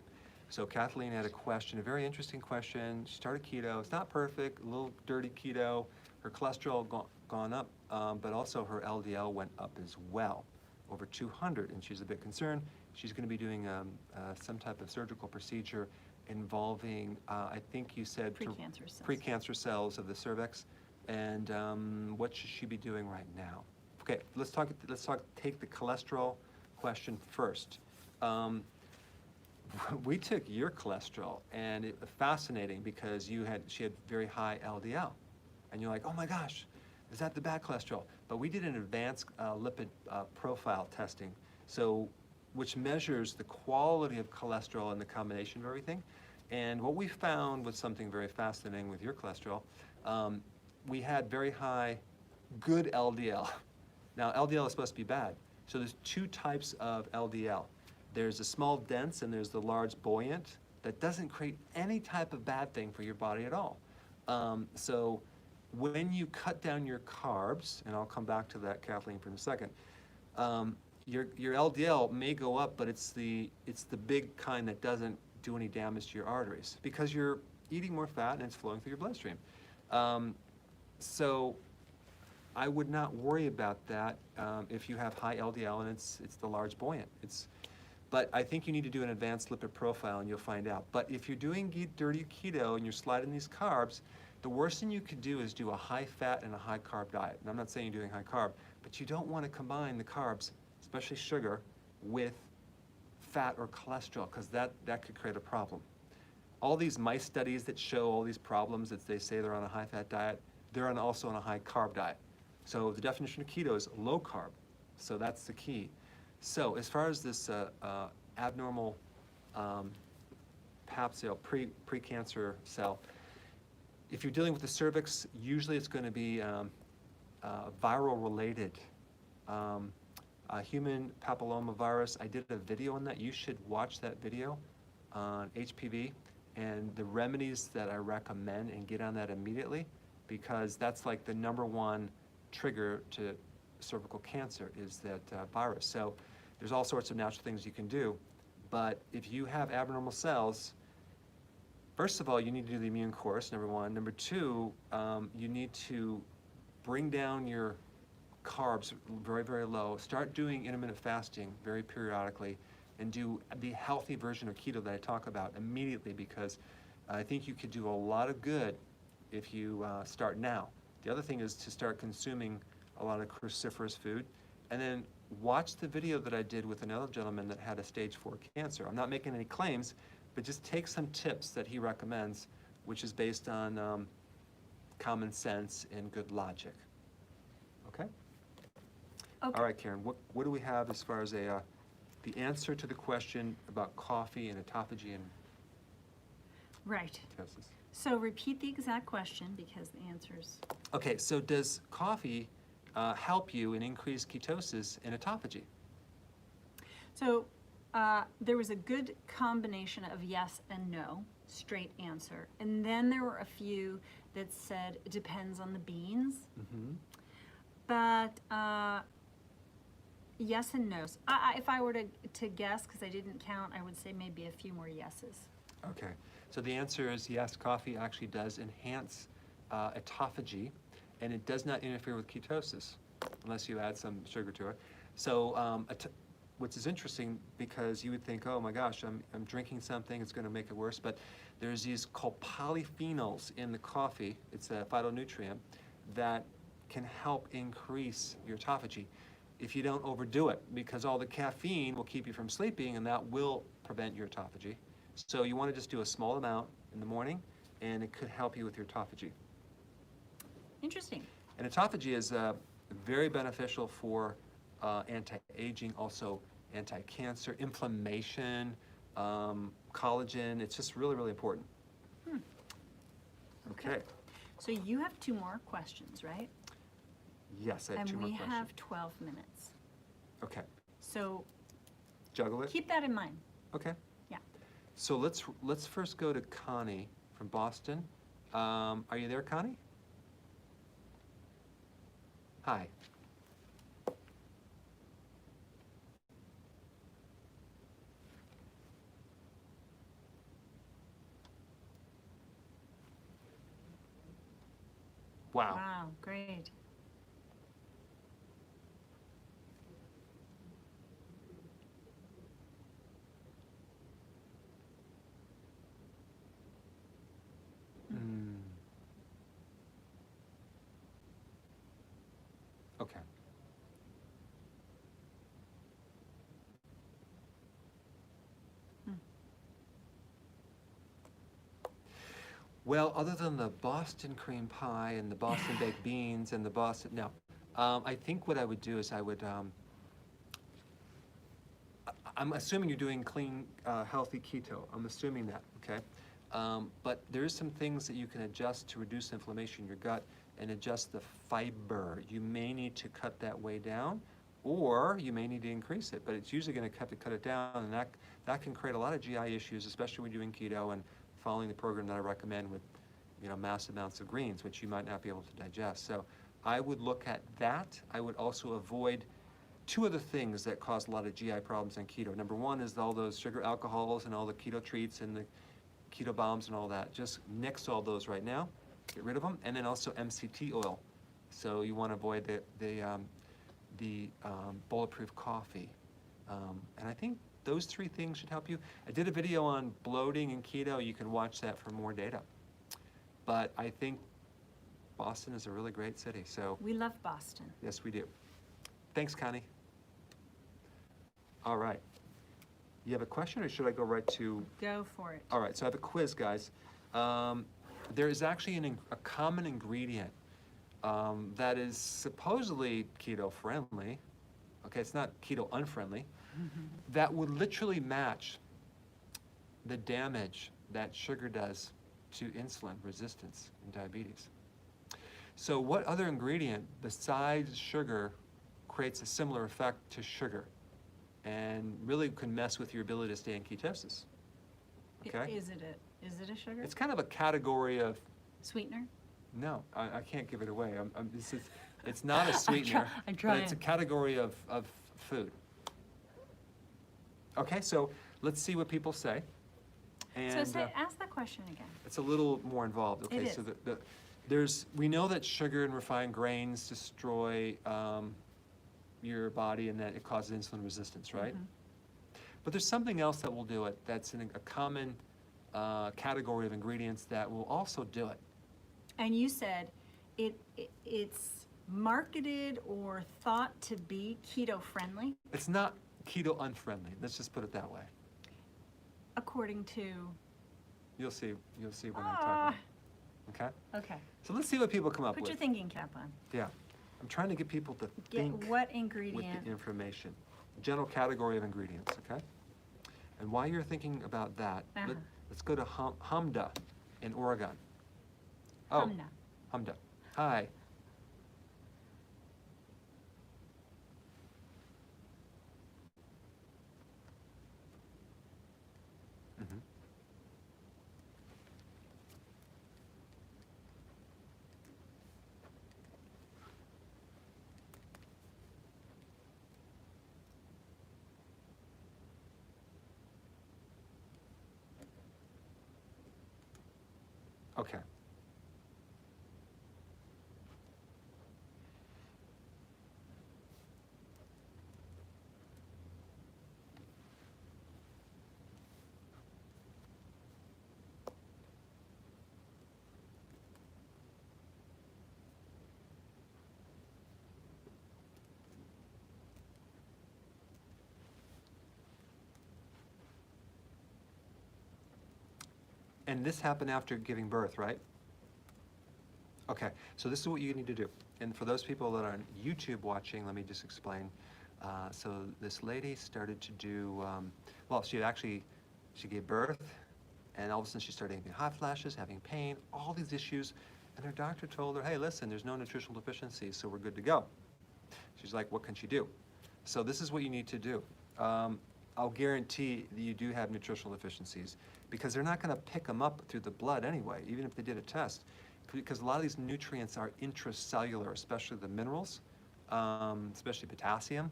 So Kathleen had a question, a very interesting question. She started keto. It's not perfect, a little dirty keto. Her cholesterol gone up, but also her LDL went up as well, over 200, and she's a bit concerned. She's going to be doing some type of surgical procedure involving, I think you said precancer cells of the cervix, and what should she be doing right now? Okay, take the cholesterol question first. We took your cholesterol, and it was fascinating because she had very high LDL, and you're like, oh my gosh, is that the bad cholesterol? But we did an advanced lipid profile testing, which measures the quality of cholesterol and the combination of everything. And what we found was something very fascinating with your cholesterol. We had very high, good LDL. Now, LDL is supposed to be bad. So there's two types of LDL. There's a small dense and there's the large buoyant that doesn't create any type of bad thing for your body at all. So when you cut down your carbs, and I'll come back to that, Kathleen, for a second, your LDL may go up, but it's the big kind that doesn't do any damage to your arteries because you're eating more fat and it's flowing through your bloodstream. So I would not worry about that if you have high LDL and it's the large buoyant. But I think you need to do an advanced lipid profile and you'll find out. But if you're doing dirty keto and you're sliding these carbs, the worst thing you could do is do a high fat and a high carb diet. And I'm not saying you're doing high carb, but you don't want to combine the carbs, especially sugar, with fat or cholesterol, because that could create a problem. All these mice studies that show all these problems that they say they're on a high fat diet, they're also on a high carb diet. So the definition of keto is low carb. So that's the key. So as far as this abnormal pap cell, precancer cell, if you're dealing with the cervix, usually it's going to be viral related. Human papillomavirus, I did a video on that. You should watch that video on HPV and the remedies that I recommend and get on that immediately, because that's like the #1 trigger to cervical cancer is that virus. So there's all sorts of natural things you can do, but if you have abnormal cells, first of all, you need to do the immune course, #1. #2, you need to bring down your carbs very, very low. Start doing intermittent fasting very periodically and do the healthy version of keto that I talk about immediately, because I think you could do a lot of good if you start now. The other thing is to start consuming a lot of cruciferous food, and then watch the video that I did with another gentleman that had a stage 4 cancer. I'm not making any claims, but just take some tips that he recommends, which is based on common sense and good logic. Okay? Okay. All right, Karen, what do we have as far as the answer to the question about coffee and autophagy and Right. ketosis? So repeat the exact question because the answer's... Okay, so does coffee help you in increased ketosis and autophagy? So there was a good combination of yes and no, straight answer. And then there were a few that said it depends on the beans. Mm-hmm. But yes and no's. If I were to guess, because I didn't count, I would say maybe a few more yeses. Okay, so the answer is yes, coffee actually does enhance autophagy, and it does not interfere with ketosis unless you add some sugar to it. So which is interesting, because you would think, oh my gosh, I'm drinking something, it's going to make it worse, but there's these called polyphenols in the coffee. It's a phytonutrient that can help increase your autophagy if you don't overdo it, because all the caffeine will keep you from sleeping and that will prevent your autophagy. So you want to just do a small amount in the morning, and it could help you with your autophagy. Interesting. And autophagy is very beneficial for anti-aging, also anti-cancer, inflammation, collagen. It's just really, really important. Okay. So you have 2 more questions, right? Yes, I have 2 more And we questions. have 12 minutes. Okay. So Juggle it? keep that in mind. Okay. Yeah. So let's first go to Connie from Boston. Are you there, Connie? Hi. Wow. Wow, great. Mm. Okay. Hmm. Well, other than the Boston cream pie and the Boston baked beans and the Boston, no. I think what I would do is I'm assuming you're doing clean, healthy keto. I'm assuming that, okay? But there's some things that you can adjust to reduce inflammation in your gut and adjust the fiber. You may need to cut that way down, or you may need to increase it, but it's usually going to cut it down, and that can create a lot of GI issues, especially when you're doing keto and following the program that I recommend with, massive amounts of greens, which you might not be able to digest. So I would look at that. I would also avoid two other things that cause a lot of GI problems on keto. Number one is all those sugar alcohols and all the keto treats and the keto bombs and all that. Just nix all those right now. Get rid of them. And then also MCT oil. So you want to avoid the bulletproof coffee. And I think those three things should help you. I did a video on bloating and keto. You can watch that for more data. But I think Boston is a really great city. So We love Boston. yes, we do. Thanks, Connie. All right. You have a question, or should I go right to? Go for it. All right, so I have a quiz, guys. There is actually a common ingredient that is supposedly keto-friendly. Okay, it's not keto-unfriendly. That would literally match the damage that sugar does to insulin resistance in diabetes. So what other ingredient besides sugar creates a similar effect to sugar and really can mess with your ability to stay in ketosis? Okay? Is it a sugar? It's kind of a category of, Sweetener? no, I can't give it away. It's not a sweetener, I'm but trying. it's a category of food. Okay, so let's see what people say. And Ask that question again. it's a little more involved. Okay, It so is. we know that sugar and refined grains destroy your body and that it causes insulin resistance, right? But there's something else that will do it that's in a common category of ingredients that will also do it. And you said it's marketed or thought to be keto-friendly, It's not keto unfriendly. Let's just put it that way. according to. You'll see what I'm talking about. Okay? Okay. So let's see what people come up Put with. your thinking cap on. Yeah. I'm trying to get people to Get think what with ingredient? the information. General category of ingredients, okay? And while you're thinking about that, let's go to Hamda in Oregon. Oh, Hamda. Hamda. Hi. Mhm. Okay. And this happened after giving birth, right? Okay, so this is what you need to do. And for those people that are on YouTube watching, let me just explain. So this lady started to do, well, she gave birth, and all of a sudden she started having hot flashes, having pain, all these issues. And her doctor told her, hey, listen, there's no nutritional deficiency, so we're good to go. She's like, what can she do? So this is what you need to do. I'll guarantee that you do have nutritional deficiencies because they're not going to pick them up through the blood anyway, even if they did a test. Because a lot of these nutrients are intracellular, especially the minerals, especially potassium,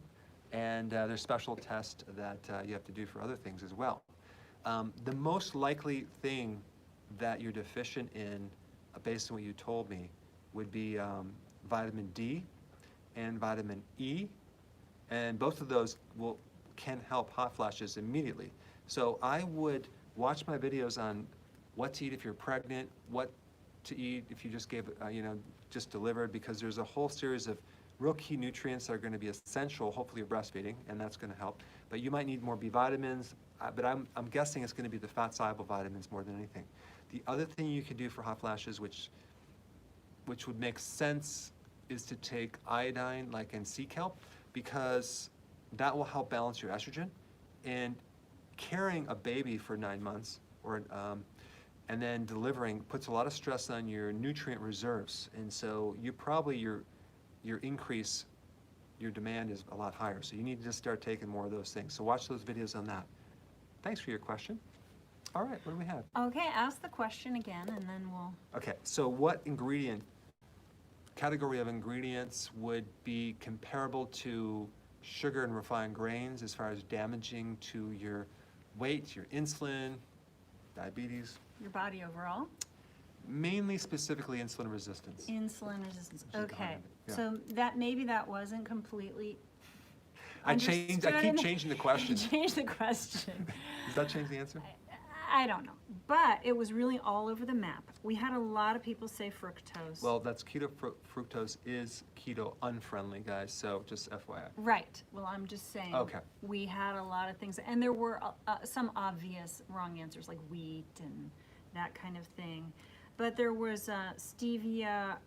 and there's special tests that you have to do for other things as well. The most likely thing that you're deficient in, based on what you told me, would be vitamin D and vitamin E, and both of those can help hot flashes immediately. So I would watch my videos on what to eat if you're pregnant, what to eat if you just gave, just delivered, because there's a whole series of real key nutrients that are going to be essential, hopefully you're breastfeeding, and that's going to help. But you might need more B vitamins, but I'm guessing it's going to be the fat-soluble vitamins more than anything. The other thing you can do for hot flashes, which would make sense, is to take iodine, like in sea kelp, because that will help balance your estrogen. And carrying a baby for 9 months, and then delivering, puts a lot of stress on your nutrient reserves. And so you probably, your increase, your demand is a lot higher. So you need to just start taking more of those things. So watch those videos on that. Thanks for your question. All right, what do we have? Okay, ask the question again and then we'll... Okay, so what category of ingredients would be comparable to sugar and refined grains as far as damaging to your weight, your insulin, diabetes? Your body overall? Mainly, specifically, insulin resistance. Insulin resistance. Which is the Okay, heart of it, yeah. so maybe that wasn't completely I keep changing the question. Change the question. Does that change the answer? I don't know, but it was really all over the map. We had a lot of people say fructose. Well, that's keto. Fructose is keto unfriendly, guys, so just FYI. Right, well, I'm just saying. Okay. We had a lot of things, and there were some obvious wrong answers, like wheat and that kind of thing. But there was stevia,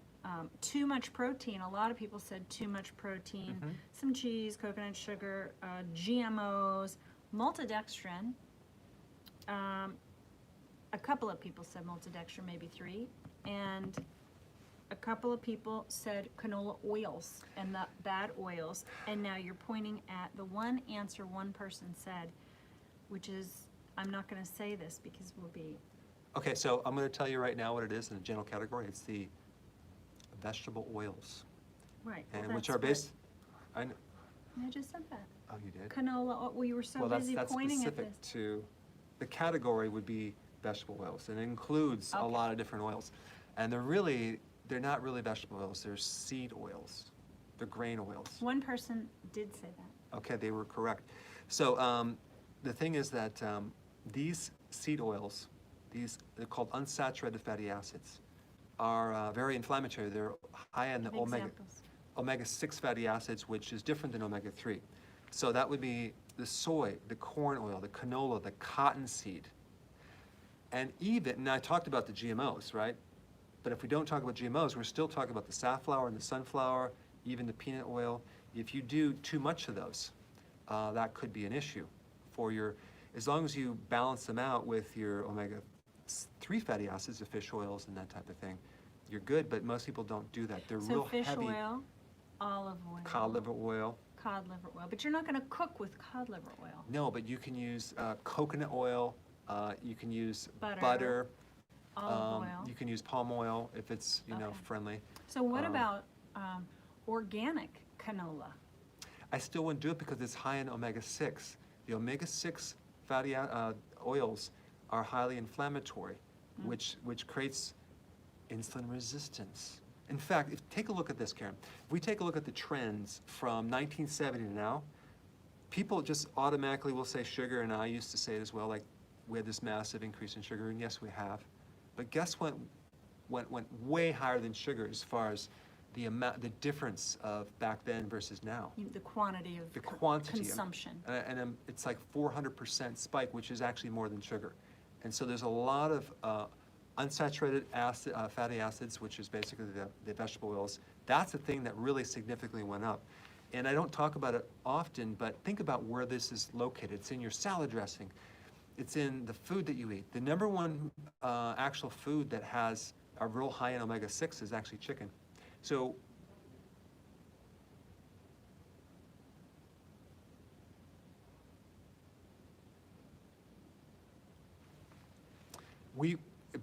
too much protein. A lot of people said too much protein, some cheese, coconut sugar, GMOs, maltodextrin. A couple of people said maltodextrin, maybe 3, and a couple of people said canola oils and the bad oils. And now you're pointing at the one answer one person said, which is, I'm not going to say this because we'll be... Okay, so I'm going to tell you right now what it is in the general category. It's the vegetable oils. Right. And well, which are based... I know. I just said that. Oh, you did? Canola, well, you were so busy pointing at this. That's specific to... The category would be vegetable oils, and it includes a lot of different oils. And they're not really vegetable oils, they're seed oils. They're grain oils. One person did say that. Okay, they were correct. So the thing is that these seed oils, they're called unsaturated fatty acids, are very inflammatory. They're high in the omega-6 fatty acids, which is different than omega-3. So that would be the soy, the corn oil, the canola, the cottonseed. And I talked about the GMOs, right? But if we don't talk about GMOs, we're still talking about the safflower and the sunflower, even the peanut oil. If you do too much of those, that could be an issue for as long as you balance them out with your omega-3 fatty acids, the fish oils and that type of thing, you're good, but most people don't do that. They're real heavy. So fish oil, olive oil. Cod liver oil. Cod liver oil, but you're not going to cook with cod liver oil. No, but you can use coconut oil, you can use butter, olive oil. You can use palm oil if it's friendly. So what about organic canola? I still wouldn't do it because it's high in omega-6. The omega-6 fatty oils are highly inflammatory, which creates insulin resistance. In fact, take a look at this, Karen. If we take a look at the trends from 1970 to now, people just automatically will say sugar, and I used to say it as well, like we had this massive increase in sugar, and yes, we have. But guess what went way higher than sugar as far as the difference of back then versus now. The quantity of consumption. And it's like 400% spike, which is actually more than sugar. And so there's a lot of unsaturated fatty acids, which is basically the vegetable oils. That's the thing that really significantly went up. And I don't talk about it often, but think about where this is located. It's in your salad dressing. It's in the food that you eat. The number one actual food that has a real high in omega-6 is actually chicken. So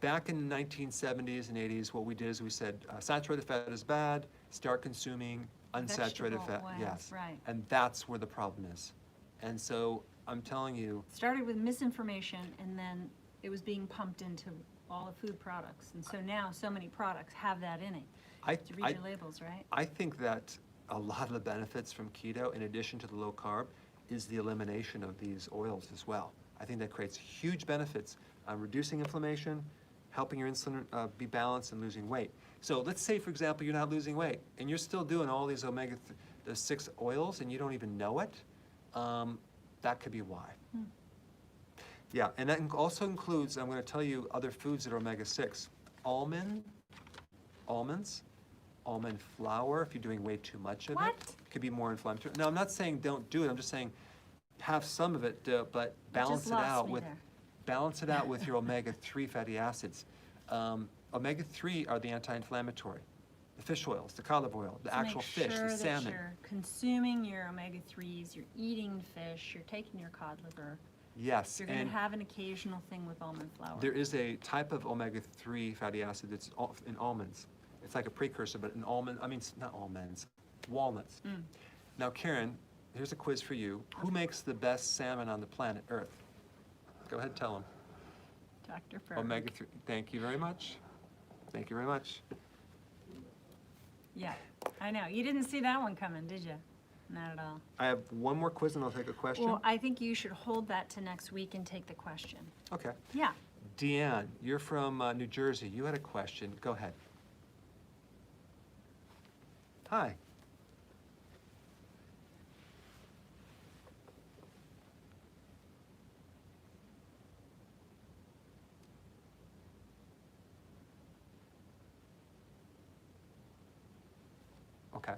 Back in the 1970s and 80s, what we did is we said, saturated fat is bad, start consuming unsaturated Vegetable fat. oils, Yes. right. And that's where the problem is. And so I'm telling you, Started with misinformation, and then it was being pumped into all the food products. And so now so many products have that in it. To read your labels, right? I think that a lot of the benefits from keto, in addition to the low carb, is the elimination of these oils as well. I think that creates huge benefits on reducing inflammation, helping your insulin be balanced, and losing weight. So let's say, for example, you're not losing weight, and you're still doing all these omega-6 oils, and you don't even know it. That could be why. Yeah, and that also includes, I'm going to tell you other foods that are omega-6. Almonds, almond flour, if you're doing way too much of What? it, could be more inflammatory. Now, I'm not saying don't do it, I'm just saying have some of it, but balance it out with your omega-3 fatty acids. Omega-3 are the anti-inflammatory. The fish oils, the olive oil, the actual fish, the salmon. Make sure that you're consuming your omega-3s, you're eating fish, you're taking your cod liver. Yes. You're going to have an occasional thing with almond flour. There is a type of omega-3 fatty acid that's in almonds. It's like a precursor, but in not almonds, walnuts. Now, Karen, here's a quiz for you. Who makes the best salmon on the planet Earth? Go ahead, tell them. Dr. Berg. Omega-3. Thank you very much. Thank you very much. Yeah, I know. You didn't see that one coming, did you? Not at all. I have one more quiz and I'll take a question. Well, I think you should hold that to next week and take the question. Okay. Yeah. Deanne, you're from New Jersey. You had a question. Go ahead. Hi. Okay.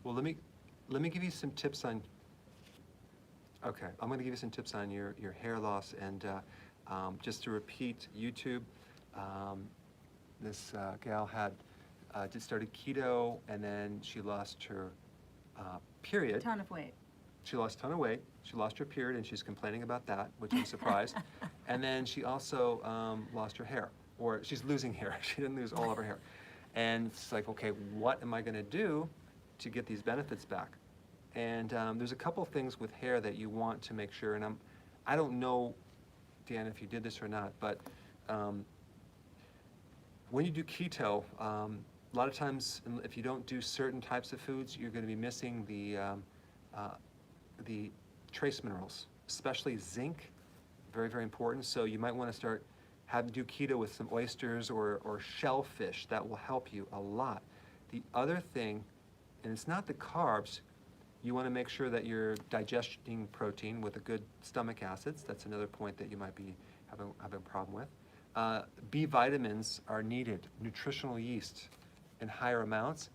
Well, let me give you some tips on. Okay, I'm going to give you some tips on your hair loss, and just to repeat, YouTube. This gal had just started keto, and then she lost her period. Ton of weight. She lost a ton of weight. She lost her period, and she's complaining about that, which I'm surprised. And then she also lost her hair, or she's losing hair. She didn't lose all of her hair. And it's like, okay, what am I going to do to get these benefits back? And there's a couple things with hair that you want to make sure, and I don't know, Dan, if you did this or not, but when you do keto, a lot of times, if you don't do certain types of foods, you're going to be missing the trace minerals, especially zinc, very, very important. So you might want to do keto with some oysters or shellfish. That will help you a lot. The other thing, and it's not the carbs, you want to make sure that you're digesting protein with a good stomach acids. That's another point that you might be having a problem with. B vitamins are needed, nutritional yeast in higher amounts.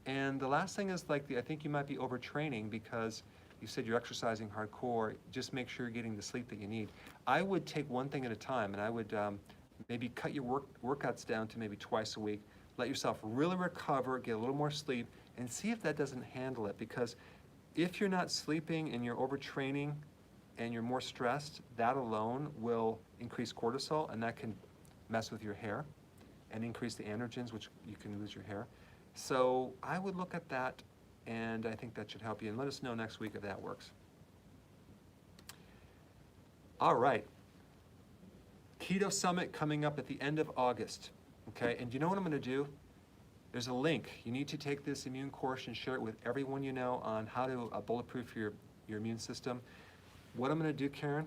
And the last thing is I think you might be overtraining because you said you're exercising hardcore. Just make sure you're getting the sleep that you need. I would take one thing at a time, and I would maybe cut your workouts down to maybe twice a week. Let yourself really recover, get a little more sleep, and see if that doesn't handle it. Because if you're not sleeping and you're overtraining and you're more stressed, that alone will increase cortisol, and that can mess with your hair and increase the androgens, which you can lose your hair. So I would look at that and I think that should help you. And let us know next week if that works. All right. Keto Summit coming up at the end of August. Okay, and you know what I'm going to do? There's a link. You need to take this immune course and share it with everyone you know on how to bulletproof your immune system. What I'm going to do, Karen,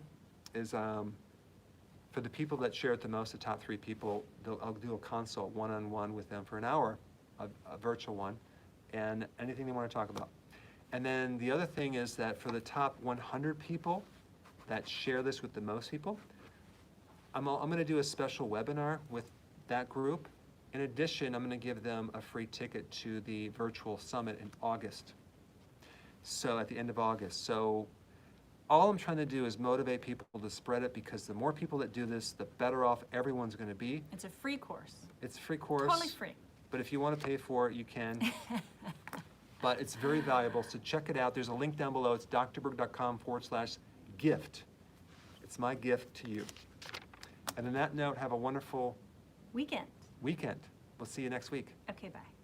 is for the people that share it the most, the top 3 people, I'll do a consult one-on-one with them for an hour, a virtual one, and anything they want to talk about. And then the other thing is that for the top 100 people that share this with the most people, I'm going to do a special webinar with that group. In addition, I'm going to give them a free ticket to the virtual summit in August. So at the end of August. So all I'm trying to do is motivate people to spread it, because the more people that do this, the better off everyone's going to be. It's a free course. It's a free course. Totally free. But if you want to pay for it, you can. But it's very valuable, so check it out. There's a link down below. It's drberg.com/gift. It's my gift to you. And on that note, have a wonderful Weekend. weekend. We'll see you next week. Okay, bye.